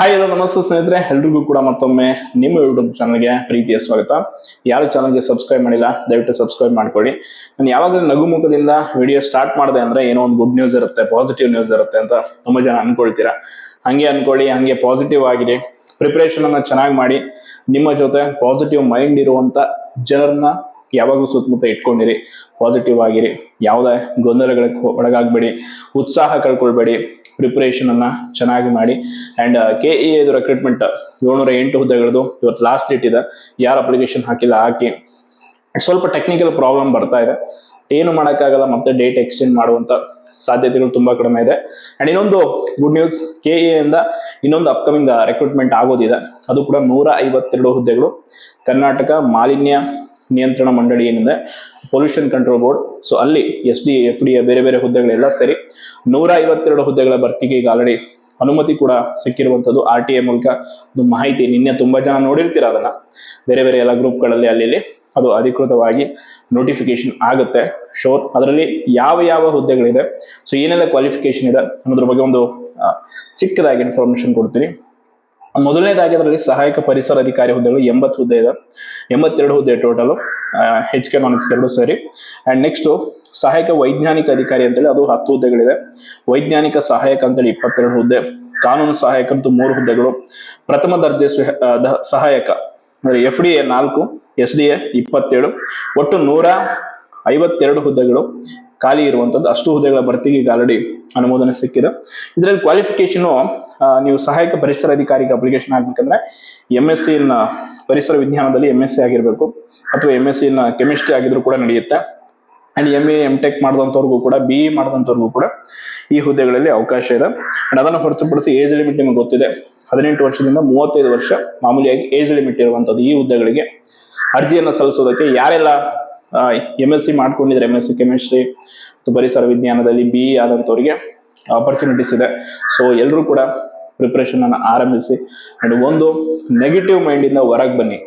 Hi hello ನಮಸ್ತೆ ಸ್ನೇಹಿತರೆ, ಎಲ್ರಿಗೂ ಕೂಡ ಮತ್ತೊಮ್ಮೆ ನಿಮ್ಮ ಯೂಟ್ಯೂಬ್ ಚಾನಲ್ಗೆ ಪ್ರೀತಿಯ ಸ್ವಾಗತ. ಯಾರು ಚಾನಲ್ಗೆ ಸಬ್ಸ್ಕ್ರೈಬ್ ಮಾಡಿಲ್ಲ ದಯವಿಟ್ಟು ಸಬ್ಸ್ಕ್ರೈಬ್ ಮಾಡ್ಕೊಳ್ಳಿ. ನಾನು ಯಾವಾಗಲೂ ನಗುಮುಖದಿಂದ ವಿಡಿಯೋ ಸ್ಟಾರ್ಟ್ ಮಾಡಿದೆ ಅಂದ್ರೆ ಏನೋ ಒಂದು ಗುಡ್ ನ್ಯೂಸ್ ಇರುತ್ತೆ, ಪಾಸಿಟಿವ್ ನ್ಯೂಸ್ ಇರುತ್ತೆ ಅಂತ ತುಂಬಾ ಜನ ಅನ್ಕೊಳ್ತೀರಾ. ಹಂಗೆ ಅನ್ಕೊಳ್ಳಿ, ಹಂಗೆ ಪಾಸಿಟಿವ್ ಆಗಿರಿ, ಪ್ರಿಪರೇಷನ್ ಅನ್ನ ಚೆನ್ನಾಗಿ ಮಾಡಿ, ನಿಮ್ಮ ಜೊತೆ ಪಾಸಿಟಿವ್ ಮೈಂಡ್ ಇರುವಂತ ಜನರನ್ನ ಯಾವಾಗೂ ಸುತ್ತಮುತ್ತ ಇಟ್ಕೊಂಡಿರಿ, ಪಾಸಿಟಿವ್ ಆಗಿರಿ, ಯಾವುದೇ ಗೊಂದಲಗಳಿಗೆ ಒಳಗಾಗಬೇಡಿ, ಉತ್ಸಾಹ ಕಳ್ಕೊಳ್ಬೇಡಿ, ಪ್ರಿಪರೇಷನ್ ಅನ್ನ ಚೆನ್ನಾಗಿ ಮಾಡಿ. ಅಂಡ್ KE ರಿಕ್ರೂಟ್ಮೆಂಟ್ 708 ಹುದ್ದೆಗಳದು ಇವತ್ತು ಲಾಸ್ಟ್ ಡೇಟ್ ಇದೆ. ಯಾರು ಅಪ್ಲಿಕೇಶನ್ ಹಾಕಿಲ್ಲ ಹಾಕಿ. ಸ್ವಲ್ಪ ಟೆಕ್ನಿಕಲ್ ಪ್ರಾಬ್ಲಮ್ ಬರ್ತಾ ಇದೆ, ಏನು ಮಾಡೋಕ್ಕಾಗಲ್ಲ, ಮತ್ತೆ ಡೇಟ್ ಎಕ್ಸ್ಟೆಂಡ್ ಮಾಡುವಂತ ಸಾಧ್ಯತೆಗಳು ತುಂಬಾ ಕಡಿಮೆ ಇದೆ. ಅಂಡ್ ಇನ್ನೊಂದು ಗುಡ್ ನ್ಯೂಸ್, KE ಇಂದ ಇನ್ನೊಂದು ಅಪ್ಕಮಿಂಗ್ ರಿಕ್ರೂಟ್ಮೆಂಟ್ ಆಗೋದಿದೆ. ಅದು ಕೂಡ 152 ಹುದ್ದೆಗಳು. ಕರ್ನಾಟಕ ಮಾಲಿನ್ಯ ನಿಯಂತ್ರಣ ಮಂಡಳಿ ಏನಿದೆ, ಪೊಲ್ಯೂಷನ್ ಕಂಟ್ರೋಲ್ ಬೋರ್ಡ್, ಸೊ ಅಲ್ಲಿ SD FD ಬೇರೆ ಬೇರೆ ಹುದ್ದೆಗಳೆಲ್ಲ ಸೇರಿ 152 ಹುದ್ದೆಗಳ ಭರ್ತಿಗೆ ಈಗ ಆಲ್ರೆಡಿ ಅನುಮತಿ ಕೂಡ ಸಿಕ್ಕಿರುವಂಥದ್ದು. RTI ಮೂಲಕ ಒಂದು ಮಾಹಿತಿ ನಿನ್ನೆ ತುಂಬಾ ಜನ ನೋಡಿರ್ತೀರ, ಅದನ್ನ ಬೇರೆ ಬೇರೆ ಎಲ್ಲ ಗ್ರೂಪ್ಗಳಲ್ಲಿ ಅಲ್ಲಿ ಅದು ಅಧಿಕೃತವಾಗಿ ನೋಟಿಫಿಕೇಶನ್ ಆಗುತ್ತೆ ಶೋರ್. ಅದರಲ್ಲಿ ಯಾವ ಯಾವ ಹುದ್ದೆಗಳಿದೆ, ಸೊ ಏನೆಲ್ಲ ಕ್ವಾಲಿಫಿಕೇಶನ್ ಇದೆ ಅನ್ನೋದ್ರ ಬಗ್ಗೆ ಒಂದು ಚಿಕ್ಕದಾಗಿ ಇನ್ಫಾರ್ಮೇಶನ್ ಕೊಡ್ತೀನಿ. ಮೊದಲನೇದಾಗಿ ಅದರಲ್ಲಿ ಸಹಾಯಕ ಪರಿಸರ ಅಧಿಕಾರಿ ಹುದ್ದೆಗಳು 80 ಹುದ್ದೆ ಇದೆ, 82 ಹುದ್ದೆ ಟೋಟಲ್, HK non-HK ಎರಡು ಸೇರಿ. ಅಂಡ್ ನೆಕ್ಸ್ಟ್ ಸಹಾಯಕ ವೈಜ್ಞಾನಿಕ ಅಧಿಕಾರಿ ಅಂತೇಳಿ ಅದು 10 ಹುದ್ದೆಗಳಿದೆ, ವೈಜ್ಞಾನಿಕ ಸಹಾಯಕ ಅಂತೇಳಿ 22 ಹುದ್ದೆ, ಕಾನೂನು ಸಹಾಯಕ ಅಂತೂ 3 ಹುದ್ದೆಗಳು, ಪ್ರಥಮ ದರ್ಜೆ ಸಹಾಯಕ FDA 4, SDA 27, ಒಟ್ಟು 152 ಹುದ್ದೆಗಳು ಖಾಲಿ ಇರುವಂತದ್ದು. ಅಷ್ಟು ಹುದ್ದೆಗಳ ಭರ್ತಿಗೆ ಈಗ ಆಲ್ರೆಡಿ ಅನುಮೋದನೆ ಸಿಕ್ಕಿದೆ. ಇದರಲ್ಲಿ ಕ್ವಾಲಿಫಿಕೇಶನ್, ನೀವು ಸಹಾಯಕ ಪರಿಸರ ಅಧಿಕಾರಿಗೆ ಅಪ್ಲಿಕೇಶನ್ ಹಾಕ್ಬೇಕಂದ್ರೆ MSc ಇನ್ ಪರಿಸರ ವಿಜ್ಞಾನದಲ್ಲಿ MSc ಆಗಿರ್ಬೇಕು, ಅಥವಾ MSc ಇನ್ ಕೆಮಿಸ್ಟ್ರಿ ಆಗಿದ್ರು ಕೂಡ ನಡೆಯುತ್ತೆ. ಅಂಡ್ MA MTech ಮಾಡಿದಂಥವ್ರಿಗೂ ಕೂಡ, BE ಮಾಡಿದಂಥವ್ರಿಗೂ ಕೂಡ ಈ ಹುದ್ದೆಗಳಲ್ಲಿ ಅವಕಾಶ ಇದೆ. ಅಂಡ್ ಅದನ್ನು ಹೊರತುಪಡಿಸಿ ಏಜ್ ಲಿಮಿಟ್ ನಿಮಗೆ ಗೊತ್ತಿದೆ, 18 ವರ್ಷದಿಂದ 35 ವರ್ಷ ಮಾಮೂಲಿಯಾಗಿ ಏಜ್ ಲಿಮಿಟ್ ಇರುವಂಥದ್ದು. ಈ ಹುದ್ದೆಗಳಿಗೆ ಅರ್ಜಿಯನ್ನು ಸಲ್ಲಿಸೋದಕ್ಕೆ ಯಾರೆಲ್ಲ MSc ಮಾಡ್ಕೊಂಡಿದ್ರೆ, MSc ಕೆಮಿಸ್ಟ್ರಿ ಮತ್ತು ಪರಿಸರ ವಿಜ್ಞಾನದಲ್ಲಿ BE ಆದಂಥವ್ರಿಗೆ ಆಪರ್ಚುನಿಟೀಸ್ ಇದೆ. ಸೊ ಎಲ್ಲರೂ ಕೂಡ ಪ್ರಿಪ್ರೇಷನ್ ಅನ್ನು ಆರಂಭಿಸಿ. ಅಂಡ್ ಒಂದು ನೆಗೆಟಿವ್ ಮೈಂಡ್ ಇಂದ ಹೊರಗೆ ಬನ್ನಿ.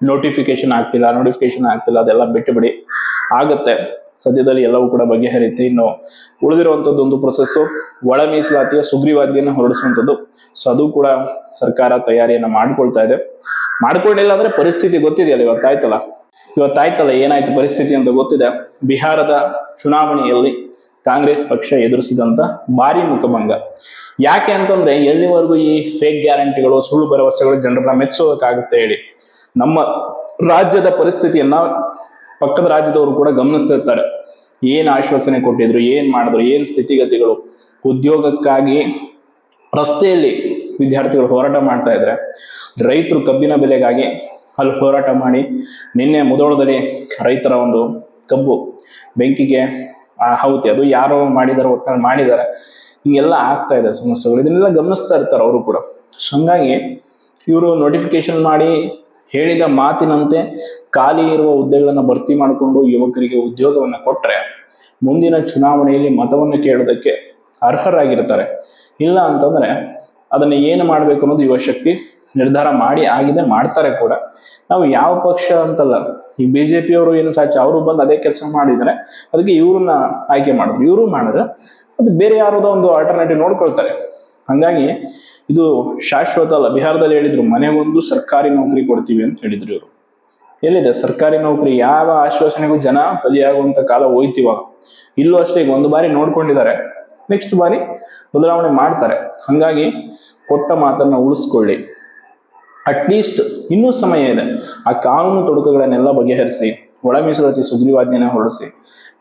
ನೋಟಿಫಿಕೇಶನ್ ಆಗ್ತಿಲ್ಲ ಅದೆಲ್ಲ ಬಿಟ್ಟು ಬಿಡಿ, ಆಗತ್ತೆ ಸದ್ಯದಲ್ಲಿ ಎಲ್ಲವೂ ಕೂಡ ಬಗೆಹರಿಯುತ್ತೆ. ಇನ್ನು ಉಳಿದಿರುವಂಥದ್ದು ಒಂದು ಪ್ರೊಸೆಸ್ಸು, ಒಳ ಮೀಸಲಾತಿಯ ಸುಗ್ರೀವಾಜ್ಞೆಯನ್ನು ಹೊರಡಿಸುವಂಥದ್ದು. ಸೊ ಅದು ಕೂಡ ಸರ್ಕಾರ ತಯಾರಿಯನ್ನ ಮಾಡ್ಕೊಳ್ತಾ ಇದೆ. ಮಾಡ್ಕೊಂಡಿಲ್ಲ ಅಂದ್ರೆ ಪರಿಸ್ಥಿತಿ ಗೊತ್ತಿದೆಯಲ್ಲ, ಇವತ್ತಾಯ್ತಲ್ಲ ಏನಾಯ್ತು ಪರಿಸ್ಥಿತಿ ಅಂತ ಗೊತ್ತಿದೆ. ಬಿಹಾರದ ಚುನಾವಣೆಯಲ್ಲಿ ಕಾಂಗ್ರೆಸ್ ಪಕ್ಷ ಎದುರಿಸಿದಂತ ಭಾರಿ ಮುಖಭಂಗ. ಯಾಕೆ ಅಂತಂದ್ರೆ, ಎಲ್ಲಿವರೆಗೂ ಈ ಫೇಕ್ ಗ್ಯಾರಂಟಿಗಳು, ಸುಳ್ಳು ಭರವಸೆಗಳು ಜನರನ್ನ ಮೆಚ್ಚೋದಕ್ಕಾಗುತ್ತೆ ಹೇಳಿ? ನಮ್ಮ ರಾಜ್ಯದ ಪರಿಸ್ಥಿತಿಯನ್ನ ಪಕ್ಕದ ರಾಜ್ಯದವರು ಕೂಡ ಗಮನಿಸ್ತಿರ್ತಾರೆ. ಏನ್ ಆಶ್ವಾಸನೆ ಕೊಟ್ಟಿದ್ರು, ಏನ್ ಮಾಡಿದ್ರು, ಏನ್ ಸ್ಥಿತಿಗತಿಗಳು. ಉದ್ಯೋಗಕ್ಕಾಗಿ ರಸ್ತೆಯಲ್ಲಿ ವಿದ್ಯಾರ್ಥಿಗಳು ಹೋರಾಟ ಮಾಡ್ತಾ ಇದ್ರೆ, ರೈತರು ಕಬ್ಬಿನ ಬೆಲೆಗಾಗಿ ಅಲ್ಲಿ ಹೋರಾಟ ಮಾಡಿ, ನಿನ್ನೆ ಮುಧೋಳದಲ್ಲಿ ರೈತರ ಒಂದು ಕಬ್ಬು ಬೆಂಕಿಗೆ ಆಹುತಿ, ಅದು ಯಾರೋ ಮಾಡಿದಾರೆ, ಒಟ್ಟಾರೆ ಮಾಡಿದ್ದಾರೆ. ಹಿಂಗೆಲ್ಲ ಆಗ್ತಾ ಇದೆ ಸಮಸ್ಯೆಗಳು, ಇದನ್ನೆಲ್ಲ ಗಮನಿಸ್ತಾ ಇರ್ತಾರೆ ಅವರು ಕೂಡ. ಹಂಗಾಗಿ ಇವರು ನೋಟಿಫಿಕೇಶನ್ ಮಾಡಿ ಹೇಳಿದ ಮಾತಿನಂತೆ ಖಾಲಿ ಇರುವ ಹುದ್ದೆಗಳನ್ನು ಭರ್ತಿ ಮಾಡಿಕೊಂಡು ಯುವಕರಿಗೆ ಉದ್ಯೋಗವನ್ನು ಕೊಟ್ಟರೆ ಮುಂದಿನ ಚುನಾವಣೆಯಲ್ಲಿ ಮತವನ್ನು ಕೇಳೋದಕ್ಕೆ ಅರ್ಹರಾಗಿರ್ತಾರೆ. ಇಲ್ಲ ಅಂತಂದ್ರೆ ಅದನ್ನ ಏನು ಮಾಡ್ಬೇಕು ಅನ್ನೋದು ಯುವಶಕ್ತಿ ನಿರ್ಧಾರ ಮಾಡಿ ಆಗಿದೆ, ಮಾಡ್ತಾರೆ ಕೂಡ. ನಾವು ಯಾವ ಪಕ್ಷ ಅಂತಲ್ಲ, ಈ BJP ಅವರು ಏನು ಸಾಚಿ ಅವರು ಬಂದು ಅದೇ ಕೆಲಸ ಮಾಡಿದರೆ ಅದಕ್ಕೆ ಇವ್ರನ್ನ ಆಯ್ಕೆ ಮಾಡಿದ್ರು. ಇವರು ಮಾಡಿದ್ರೆ ಅದು ಬೇರೆ ಯಾರೋದೋ ಒಂದು ಆಲ್ಟರ್ನೇಟಿವ್ ನೋಡ್ಕೊಳ್ತಾರೆ. ಹಂಗಾಗಿ ಇದು ಶಾಶ್ವತ ಅಲ್ಲ. ಬಿಹಾರದಲ್ಲಿ ಹೇಳಿದ್ರು, ಮನೆಗೊಂದು ಸರ್ಕಾರಿ ನೌಕರಿ ಕೊಡ್ತೀವಿ ಅಂತ ಹೇಳಿದ್ರು. ಇವರು ಎಲ್ಲಿದೆ ಸರ್ಕಾರಿ ನೌಕರಿ? ಯಾವ ಆಶ್ವಾಸನೆಗೂ ಜನ ಬಲಿಯಾಗುವಂತ ಕಾಲ ಹೋಯ್ತಿವಾಗ. ಇಲ್ಲೂ ಅಷ್ಟೇ, ಈಗ ಒಂದು ಬಾರಿ ನೋಡ್ಕೊಂಡಿದ್ದಾರೆ, ನೆಕ್ಸ್ಟ್ ಬಾರಿ ಬದಲಾವಣೆ ಮಾಡ್ತಾರೆ. ಹಂಗಾಗಿ ಕೊಟ್ಟ ಮಾತನ್ನ ಉಳಿಸ್ಕೊಳ್ಳಿ. ಅಟ್ಲೀಸ್ಟ್ ಇನ್ನೂ ಸಮಯ ಇದೆ. ಆ ಕಾನೂನು ತೊಡಕುಗಳನ್ನೆಲ್ಲ ಬಗೆಹರಿಸಿ, ಒಳ ಮೀಸಲಾತಿ ಸುಗ್ರೀವಾಜ್ಞೆನ ಹೊರಡಿಸಿ.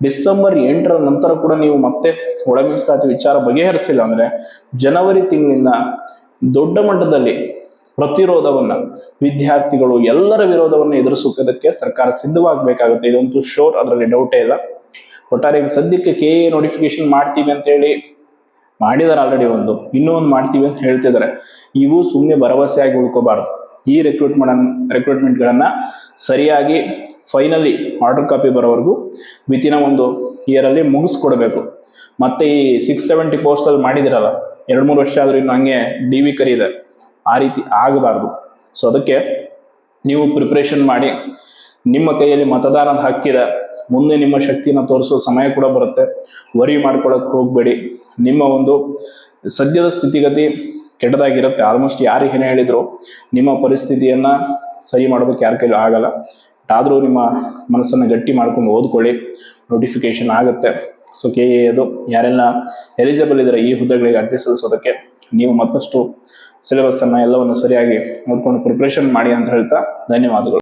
ಡಿಸೆಂಬರ್ 8ರ ನಂತರ ಕೂಡ ನೀವು ಮತ್ತೆ ಒಳ ಮೀಸಲಾತಿ ವಿಚಾರ ಬಗೆಹರಿಸಿಲ್ಲ ಅಂದ್ರೆ ಜನವರಿ ತಿಂಗಳಿಂದ ದೊಡ್ಡ ಮಟ್ಟದಲ್ಲಿ ಪ್ರತಿರೋಧವನ್ನ, ವಿದ್ಯಾರ್ಥಿಗಳು ಎಲ್ಲರ ವಿರೋಧವನ್ನ ಎದುರಿಸೋದಕ್ಕೆ ಸರ್ಕಾರ ಸಿದ್ಧವಾಗಬೇಕಾಗುತ್ತೆ. ಇದಂತೂ ಶೋರ್, ಅದರಲ್ಲಿ ಡೌಟೇ ಇಲ್ಲ. ಒಟ್ಟಾರೆ ಸದ್ಯಕ್ಕೆ KE ನೋಟಿಫಿಕೇಶನ್ ಮಾಡ್ತೀವಿ ಅಂತ ಹೇಳಿ ಮಾಡಿದಾರೆ ಆಲ್ರೆಡಿ, ಇನ್ನೂ ಒಂದು ಮಾಡ್ತೀವಿ ಅಂತ ಹೇಳ್ತಿದ್ದಾರೆ. ಇವು ಸುಮ್ಮನೆ ಭರವಸೆಯಾಗಿ ಉಳ್ಕೋಬಾರ್ದು. ಈ ರಿಕ್ರೂಟ್ಮೆಂಟ್ಗಳನ್ನ ಸರಿಯಾಗಿ ಫೈನಲಿ ಆರ್ಡರ್ ಕಾಪಿ ಬರೋವರೆಗೂ ವಿತಿನ ಒಂದು ಇಯರ್ ಅಲ್ಲಿ ಮುಗಿಸ್ಕೊಡ್ಬೇಕು. ಮತ್ತೆ ಈ 670 ಪೋಸ್ಟ್ ಅಲ್ಲಿ ಮಾಡಿದಿರಲ್ಲ, 2-3 ವರ್ಷ ಆದ್ರೂ ಇನ್ನು ಹಂಗೆ DV ಕರೀದೆ, ಆ ರೀತಿ ಆಗಬಾರ್ದು. ಸೊ ಅದಕ್ಕೆ ನೀವು ಪ್ರಿಪ್ರೇಷನ್ ಮಾಡಿ. ನಿಮ್ಮ ಕೈಯಲ್ಲಿ ಮತದಾನದ ಹಕ್ಕಿದೆ, ಮುಂದೆ ನಿಮ್ಮ ಶಕ್ತಿಯನ್ನು ತೋರಿಸುವ ಸಮಯ ಕೂಡ ಬರುತ್ತೆ. ವರಿ ಮಾಡ್ಕೊಳಕ್ ಹೋಗ್ಬೇಡಿ. ನಿಮ್ಮ ಒಂದು ಸದ್ಯದ ಸ್ಥಿತಿಗತಿ ಕೆಟ್ಟದಾಗಿರುತ್ತೆ. ಆಲ್ಮೋಸ್ಟ್ ಯಾರು ಏನೇ ಹೇಳಿದ್ರು ನಿಮ್ಮ ಪರಿಸ್ಥಿತಿಯನ್ನು ಸರಿ ಮಾಡೋದಕ್ಕೆ ಯಾರ ಕೈಲೂ ಆಗಲ್ಲ. ಆದರೂ ನಿಮ್ಮ ಮನಸ್ಸನ್ನು ಗಟ್ಟಿ ಮಾಡ್ಕೊಂಡು ಓದ್ಕೊಳ್ಳಿ, ನೋಟಿಫಿಕೇಶನ್ ಆಗುತ್ತೆ. ಸೊ KA ಅದು ಯಾರೆಲ್ಲ ಎಲಿಜಿಬಲ್ ಇದ್ದಾರೆ ಈ ಹುದ್ದೆಗಳಿಗೆ ಅರ್ಜಿ ಸಲ್ಲಿಸೋದಕ್ಕೆ, ನೀವು ಮತ್ತಷ್ಟು ಸಿಲೆಬಸ್ಸನ್ನು ಎಲ್ಲವನ್ನು ಸರಿಯಾಗಿ ನೋಡ್ಕೊಂಡು ಪ್ರಿಪ್ರೇಷನ್ ಮಾಡಿ ಅಂತ ಹೇಳ್ತಾ ಧನ್ಯವಾದಗಳು.